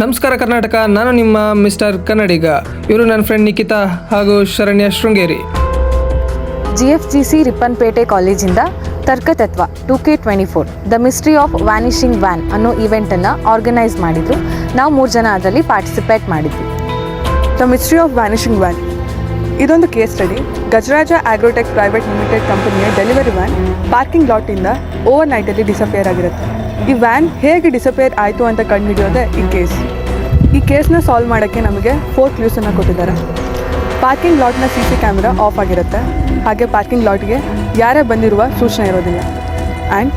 ನಮಸ್ಕಾರ ಕರ್ನಾಟಕ, ನಾನು ನಿಮ್ಮ ಮಿಸ್ಟರ್ ಕನ್ನಡಿಗ. ಇವರು ನನ್ನ ಫ್ರೆಂಡ್ ನಿಖಿತಾ ಹಾಗೂ ಶರಣ್ಯ ಶೃಂಗೇರಿ. GFGC ರಿಪ್ಪನ್ಪೇಟೆ ಕಾಲೇಜಿಂದ Tarkatatva 2K24 the mystery of vanishing van ಅನ್ನೋ ಈವೆಂಟನ್ನು ಆರ್ಗನೈಸ್ ಮಾಡಿದ್ರು. ನಾವು 3 ಜನ ಅದರಲ್ಲಿ ಪಾರ್ಟಿಸಿಪೇಟ್ ಮಾಡಿದ್ವಿ. The mystery of vanishing van ಇದೊಂದು case study. Gajaraja agrotech private limited ಕಂಪನಿಯ ಡೆಲಿವರಿ ವ್ಯಾನ್ ಪಾರ್ಕಿಂಗ್ ಲಾಟಿಂದ ಓವರ್ ನೈಟಲ್ಲಿ ಡಿಸಪಿಯರ್ ಆಗಿರುತ್ತೆ. ಈ ವ್ಯಾನ್ ಹೇಗೆ ಡಿಸಪಿಯರ್ ಆಯಿತು ಅಂತ ಕಂಡುಹಿಡಿಯೋದೇ ಈ ಕೇಸ್ನ ಸಾಲ್ವ್ ಮಾಡೋಕ್ಕೆ ನಮಗೆ 4 ಕ್ಲೂಸನ್ನು ಕೊಟ್ಟಿದ್ದಾರೆ. ಪಾರ್ಕಿಂಗ್ ಲಾಟ್ನ CC ಕ್ಯಾಮ್ರಾ ಆಫ್ ಆಗಿರುತ್ತೆ, ಹಾಗೆ ಪಾರ್ಕಿಂಗ್ ಲಾಟ್ಗೆ ಯಾರೇ ಬಂದಿರುವ ಸೂಚನೆ ಇರೋದಿಲ್ಲ. ಆ್ಯಂಡ್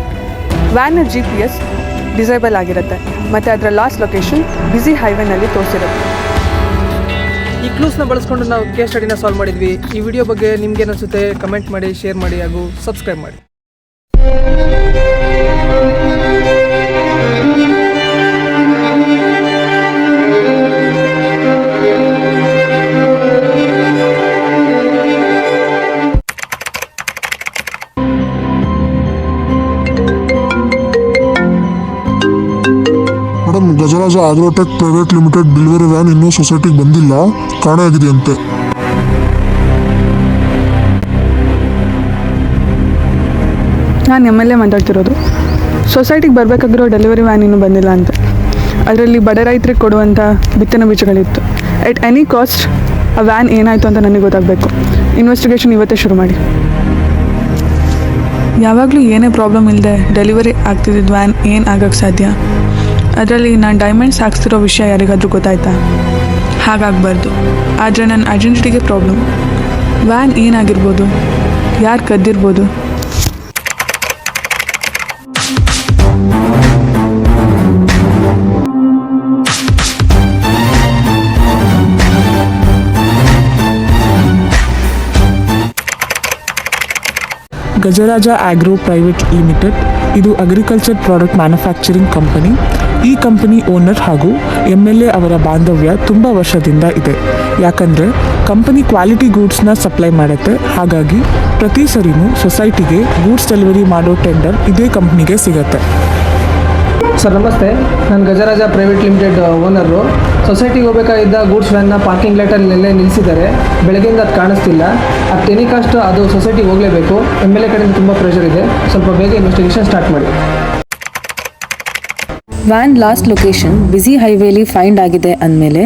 ವ್ಯಾನ್ನ GPS ಡಿಸೇಬಲ್ ಆಗಿರುತ್ತೆ ಮತ್ತು ಅದರ ಲಾಸ್ಟ್ ಲೊಕೇಶನ್ ಬ್ಯುಸಿ ಹೈವೇನಲ್ಲಿ ತೋರಿಸಿರುತ್ತೆ. ಈ ಕ್ಲೂಸ್ನ ಬಳಸ್ಕೊಂಡು ನಾವು ಕೇಸ್ ಸ್ಟಡಿನ ಸಾಲ್ವ್ ಮಾಡಿದ್ವಿ. ಈ ವಿಡಿಯೋ ಬಗ್ಗೆ ನಿಮ್ಗೆ ಅನಿಸುತ್ತೆ ಕಮೆಂಟ್ ಮಾಡಿ, ಶೇರ್ ಮಾಡಿ ಹಾಗೂ ಸಬ್ಸ್ಕ್ರೈಬ್ ಮಾಡಿ. Madam, Gajaraja agrotech private limited delivery van ಇನ್ನೂ ಸೊಸೈಟಿಗೆ ಬಂದಿಲ್ಲ, ಕಾಣೆಯಾಗಿದೆಯಂತೆ. ನಾನು MLA ಮಾತಾಡ್ತಿರೋದು. ಸೊಸೈಟಿಗೆ ಬರಬೇಕಾಗಿರೋ ಡೆಲಿವರಿ ವ್ಯಾನ್ ಇನ್ನೂ ಬಂದಿಲ್ಲ ಅಂತ. ಅದರಲ್ಲಿ ಬಡ ರೈತರಿಗೆ ಕೊಡುವಂಥ ಬಿತ್ತನೆ ಬೀಜಗಳಿತ್ತು. ಎಟ್ ಎನಿ ಕಾಸ್ಟ್ ಆ ವ್ಯಾನ್ ಏನಾಯಿತು ಅಂತ ನನಗೆ ಗೊತ್ತಾಗಬೇಕು. ಇನ್ವೆಸ್ಟಿಗೇಷನ್ ಇವತ್ತೇ ಶುರು ಮಾಡಿ. ಯಾವಾಗಲೂ ಏನೇ ಪ್ರಾಬ್ಲಮ್ ಇಲ್ಲದೆ ಡೆಲಿವರಿ ಆಗ್ತಿದ್ದ ವ್ಯಾನ್ ಏನು ಆಗೋಕ್ಕೆ ಸಾಧ್ಯ? ಅದರಲ್ಲಿ ನಾನು ಡೈಮಂಡ್ಸ್ ಹಾಕ್ಸ್ತಿರೋ ವಿಷಯ ಯಾರಿಗಾದರೂ ಗೊತ್ತಾಯ್ತಾ? ಹಾಗಾಗಬಾರ್ದು. ಆದರೆ ನನ್ನ ಐಡೆಂಟಿಟಿಗೆ ಪ್ರಾಬ್ಲಮ್. ವ್ಯಾನ್ ಏನಾಗಿರ್ಬೋದು? ಯಾರು ಕದ್ದಿರ್ಬೋದು? ಗಜರಾಜ ಆಗ್ರೋ ಪ್ರೈವೇಟ್ ಲಿಮಿಟೆಡ್ ಇದು ಅಗ್ರಿಕಲ್ಚರ್ ಪ್ರಾಡಕ್ಟ್ ಮ್ಯಾನುಫ್ಯಾಕ್ಚರಿಂಗ್ ಕಂಪನಿ. ಈ ಕಂಪನಿ ಓನರ್ ಹಾಗೂ MLA ಅವರ ಬಾಂಧವ್ಯ ತುಂಬ ವರ್ಷದಿಂದ ಇದೆ. ಯಾಕಂದರೆ ಕಂಪನಿ ಕ್ವಾಲಿಟಿ ಗೂಡ್ಸ್ನ ಸಪ್ಲೈ ಮಾಡುತ್ತೆ. ಹಾಗಾಗಿ ಪ್ರತಿ ಸರಿನೂ ಸೊಸೈಟಿಗೆ ಗೂಡ್ಸ್ ಡೆಲಿವರಿ ಮಾಡೋ ಟೆಂಡರ್ ಇದೇ ಕಂಪ್ನಿಗೆ ಸಿಗತ್ತೆ. ಸರ್ ನಮಸ್ತೆ, ನಾನು ಗಜರಾಜ ಪ್ರೈವೇಟ್ ಲಿಮಿಟೆಡ್ ಓನರು. ಸೊಸೈಟಿಗೆ ಹೋಗಬೇಕಾಗಿದ್ದ ಗೂಡ್ಸ್ ವ್ಯಾನ್ನ ಪಾರ್ಕಿಂಗ್ ಲಾಟಲ್ಲೆಲ್ಲೇ ನಿಲ್ಲಿಸಿದ್ದಾರೆ. ಬೆಳಗ್ಗೆಯಿಂದ ಅದು ಕಾಣಿಸ್ತಿಲ್ಲ. ಅದು ಎನಿ ಕಾಸ್ಟ್ ಅದು ಸೊಸೈಟಿಗೆ ಹೋಗಲೇಬೇಕು. MLA ಕಡೆಯಿಂದ ತುಂಬ ಪ್ರೆಷರ್ ಇದೆ. ಸ್ವಲ್ಪ ಬೇಗ ಇನ್ವೆಸ್ಟಿಗೇಷನ್ ಸ್ಟಾರ್ಟ್ ಮಾಡಿ. ವ್ಯಾನ್ ಲಾಸ್ಟ್ ಲೊಕೇಶನ್ ಬ್ಯುಸಿ ಹೈವೇಲಿ ಫೈಂಡ್ ಆಗಿದೆ ಅಂದಮೇಲೆ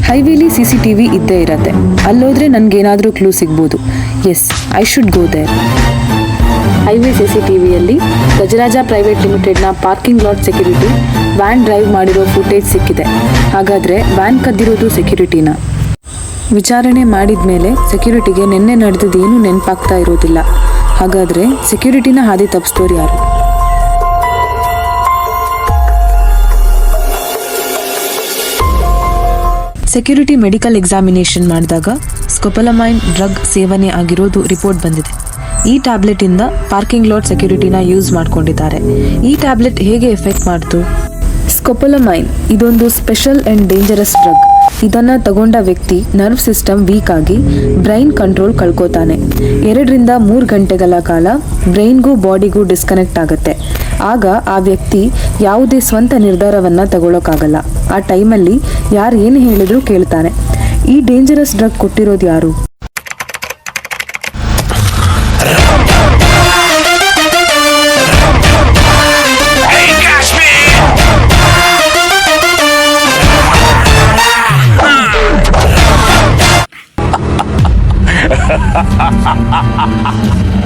ಹೈವೇಲಿ CCTV ಇದ್ದೇ ಇರತ್ತೆ. ಅಲ್ಲೋದ್ರೆ ನನಗೇನಾದರೂ ಕ್ಲೂ ಸಿಗ್ಬೋದು. Yes, I should go there. Highway CCTVಯಲ್ಲಿ ಗಜರಾಜ ಪ್ರೈವೇಟ್ ಲಿಮಿಟೆಡ್ನ parking lot security van drive ಮಾಡಿರೋ ಫುಟೇಜ್ ಸಿಕ್ಕಿದೆ. ಹಾಗಾದರೆ ವ್ಯಾನ್ ಕದ್ದಿರೋದು ಸೆಕ್ಯೂರಿಟಿನ? ವಿಚಾರಣೆ ಮಾಡಿದ ಮೇಲೆ ಸೆಕ್ಯೂರಿಟಿಗೆ ನಿನ್ನೆ ನಡೆದಿದ್ದೇನು ನೆನಪಾಗ್ತಾ ಇರೋದಿಲ್ಲ. ಹಾಗಾದರೆ ಸೆಕ್ಯೂರಿಟಿನ ಹಾದಿ ತಪ್ಪಿಸ್ತೋರು ಯಾರು? ಸೆಕ್ಯೂರಿಟಿ ಮೆಡಿಕಲ್ ಎಕ್ಸಾಮಿನೇಷನ್ ಮಾಡಿದಾಗ ಸ್ಕೊಪೊಲಮೈನ್ ಡ್ರಗ್ ಸೇವನೆ ಆಗಿರೋದು ರಿಪೋರ್ಟ್ ಬಂದಿದೆ. ಈ ಟ್ಯಾಬ್ಲೆಟಿಂದ ಪಾರ್ಕಿಂಗ್ ಲಾಟ್ ಸೆಕ್ಯೂರಿಟಿನ ಯೂಸ್ ಮಾಡ್ಕೊಂಡಿದ್ದಾರೆ. ಈ ಟ್ಯಾಬ್ಲೆಟ್ ಹೇಗೆ ಎಫೆಕ್ಟ್ ಮಾಡ್ತು? ಸ್ಕೊಪೊಲಮೈನ್ ಇದೊಂದು ಸ್ಪೆಷಲ್ ಆ್ಯಂಡ್ ಡೇಂಜರಸ್ ಡ್ರಗ್. ಇದನ್ನು ತಗೊಂಡ ವ್ಯಕ್ತಿ ನರ್ವ್ ಸಿಸ್ಟಮ್ ವೀಕ್ ಆಗಿ ಬ್ರೈನ್ ಕಂಟ್ರೋಲ್ ಕಳ್ಕೋತಾನೆ. 2 ರಿಂದ 3 ಗಂಟೆಗಳ ಕಾಲ ಬ್ರೈನ್ಗೂ ಬಾಡಿಗೂ ಡಿಸ್ಕನೆಕ್ಟ್ ಆಗುತ್ತೆ. ಆಗ ಆ ವ್ಯಕ್ತಿ ಯಾವುದೇ ಸ್ವಂತ ನಿರ್ಧಾರವನ್ನು ತಗೊಳ್ಳೋಕ್ಕಾಗಲ್ಲ. ಆ ಟೈಮಲ್ಲಿ ಯಾರು ಏನು ಹೇಳಿದ್ರು ಕೇಳ್ತಾನೆ. ಈ ಡೇಂಜರಸ್ ಡ್ರಗ್ ಕೊಟ್ಟಿರೋದು ಯಾರು?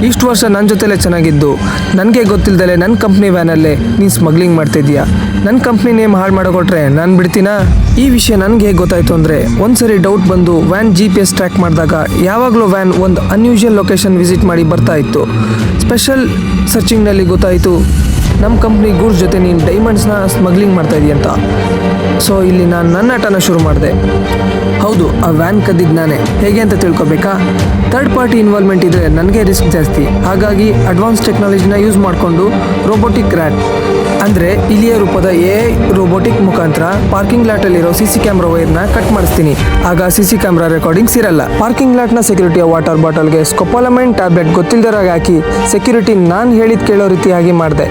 ಇಷ್ಟು ವರ್ಷ ನನ್ನ ಜೊತೆಲೇ ಚೆನ್ನಾಗಿದ್ದು ನನಗೆ ಗೊತ್ತಿಲ್ಲದಲೇ ನನ್ನ ಕಂಪ್ನಿ ವ್ಯಾನಲ್ಲೇ ನೀನು ಸ್ಮಗ್ಲಿಂಗ್ ಮಾಡ್ತಿದ್ದೀಯಾ. ನನ್ನ ಕಂಪ್ನಿ ನೇಮ್ ಹಾಳು ಮಾಡಿಕೊಟ್ರೆ ನಾನು ಬಿಡ್ತೀನಾ? ಈ ವಿಷಯ ನನಗೆ ಹೇಗೆ ಗೊತ್ತಾಯಿತು ಅಂದರೆ, ಒಂದ್ಸರಿ ಡೌಟ್ ಬಂದು ವ್ಯಾನ್ GPS ಟ್ರ್ಯಾಕ್ ಮಾಡಿದಾಗ ಯಾವಾಗಲೂ ವ್ಯಾನ್ ಒಂದು ಅನ್ಯೂಶುವಲ್ ಲೊಕೇಶನ್ ವಿಸಿಟ್ ಮಾಡಿ ಬರ್ತಾ ಇತ್ತು. ಸ್ಪೆಷಲ್ ಸರ್ಚಿಂಗ್ನಲ್ಲಿ ಗೊತ್ತಾಯಿತು ನಮ್ಮ ಕಂಪ್ನಿ ಗೂಡ್ಸ್ ಜೊತೆ ನೀನು ಡೈಮಂಡ್ಸ್ನ ಸ್ಮಗ್ಲಿಂಗ್ ಮಾಡ್ತಾ ಇದೀಯಂತ. ಸೊ ಇಲ್ಲಿ ನಾನು ನನ್ನ ಆಟನ ಶುರು ಮಾಡಿದೆ. ಹೌದು, ಆ ವ್ಯಾನ್ ಕದ್ದಿದ್ದು ನಾನೇ. ಹೇಗೆ ಅಂತ ತಿಳ್ಕೊಬೇಕಾ? ಥರ್ಡ್ ಪಾರ್ಟಿ ಇನ್ವಾಲ್ವ್ಮೆಂಟ್ ಇದ್ದರೆ ನನಗೆ ರಿಸ್ಕ್ ಜಾಸ್ತಿ. ಹಾಗಾಗಿ ಅಡ್ವಾನ್ಸ್ ಟೆಕ್ನಾಲಜಿನ ಯೂಸ್ ಮಾಡಿಕೊಂಡು ರೋಬೋಟಿಕ್ ರ್ಯಾಟ್ ಅಂದರೆ ಇಲಿಯ ರೂಪದ AI ರೋಬೋಟಿಕ್ ಮುಖಾಂತರ ಪಾರ್ಕಿಂಗ್ ಲಾಟಲ್ಲಿರೋ CC ಕ್ಯಾಮ್ರಾ ವೈರ್ನ ಕಟ್ ಮಾಡಿಸ್ತೀನಿ. ಆಗ CC ಕ್ಯಾಮ್ರಾ ರೆಕಾರ್ಡಿಂಗ್ಸ್ ಇರಲ್ಲ. ಪಾರ್ಕಿಂಗ್ ಲಾಟ್ನ ಸೆಕ್ಯೂರಿಟಿಯ ವಾಟರ್ ಬಾಟಲ್ಗೆ ಸ್ಕೊಪೊಲಮೈನ್ ಟ್ಯಾಬ್ಲೆಟ್ ಗೊತ್ತಿಲ್ಲದರಾಗಿ ಹಾಕಿ ಸೆಕ್ಯೂರಿಟಿ ನಾನು ಹೇಳಿದ ಕೇಳೋ ರೀತಿಯಾಗಿ ಮಾಡಿದೆ.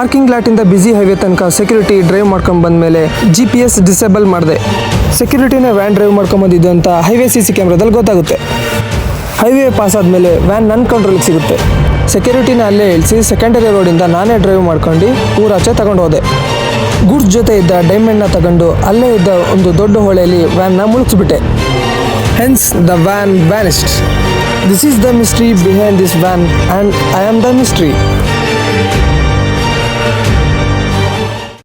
ಪಾರ್ಕಿಂಗ್ ಲಾಟಿಂದ ಬ್ಯುಸಿ ಹೈವೇ ತನಕ ಸೆಕ್ಯೂರಿಟಿ ಡ್ರೈವ್ ಮಾಡ್ಕೊಂಡು ಬಂದಮೇಲೆ GPS ಡಿಸೇಬಲ್ ಮಾಡಿದೆ. ಸೆಕ್ಯೂರಿಟಿನೇ ವ್ಯಾನ್ ಡ್ರೈವ್ ಮಾಡ್ಕೊಂಬಂದಿದ್ದು ಅಂತ ಹೈವೇ CC ಕ್ಯಾಮ್ರಾದಲ್ಲಿ ಗೊತ್ತಾಗುತ್ತೆ. ಹೈವೇ ಪಾಸ್ ಆದಮೇಲೆ ವ್ಯಾನ್ ನನ್ನ ಕಂಟ್ರೋಲಿಗೆ ಸಿಗುತ್ತೆ. ಸೆಕ್ಯೂರಿಟಿನ ಅಲ್ಲೇ ಇಳಿಸಿ ಸೆಕೆಂಡರಿ ರೋಡಿಂದ ನಾನೇ ಡ್ರೈವ್ ಮಾಡ್ಕೊಂಡು ಊರಾಚೆ ತಗೊಂಡು ಹೋದೆ. ಗೂಡ್ಸ್ ಜೊತೆ ಇದ್ದ ಡೈಮಂಡ್ನ ತಗೊಂಡು ಅಲ್ಲೇ ಇದ್ದ ಒಂದು ದೊಡ್ಡ ಹೊಳೆಯಲ್ಲಿ ವ್ಯಾನ್ನ ಮುಳುಗಿಸ್ಬಿಟ್ಟೆ. Hence the van vanished. This is the mystery behind this van and I am the mystery.